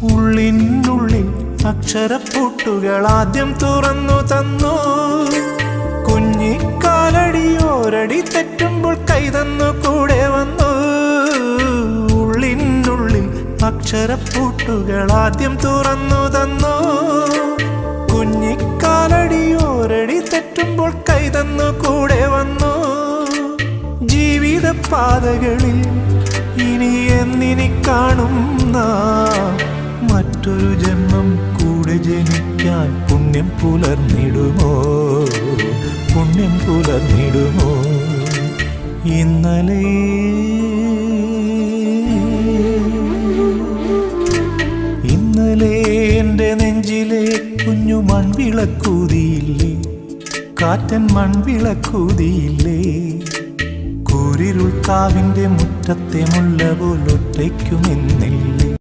ഉള്ളിനുള്ളിൽ അക്ഷരപ്പൂട്ടുകൾ ആദ്യം തുറന്നു തന്നു. കുഞ്ഞിക്കാലടിയോരടി തെറ്റുമ്പോൾ കൈതന്നു കൂടെ വന്നു. ഉള്ളിനുള്ളിൽ അക്ഷരപ്പൂട്ടുകൾ ആദ്യം തുറന്നു തന്നു. കുഞ്ഞിക്കാലടിയോരടി തെറ്റുമ്പോൾ കൈതന്നു കൂടെ വന്നു. ജീവിത പാതകളിൽ ഇനി എന്നിനി കാണും നാം മറ്റൊരു ജന്മം കൂടെ ജനിക്കാൻ പുണ്യം പുലർന്നിടുമോ, പുണ്യം പുലർന്നിടുമോ? ഇന്നലെ എൻ്റെ നെഞ്ചിലെ കുഞ്ഞു മൺവിളക്കൂതിയില്ലേ, കാറ്റൻ മൺവിളക്കൂതിയില്ലേ? കൂരിരുൾ കാവിൻ്റെ മുറ്റത്തെ മുല്ല പോലൊറ്റയ്ക്കുമെന്നില്ലേ?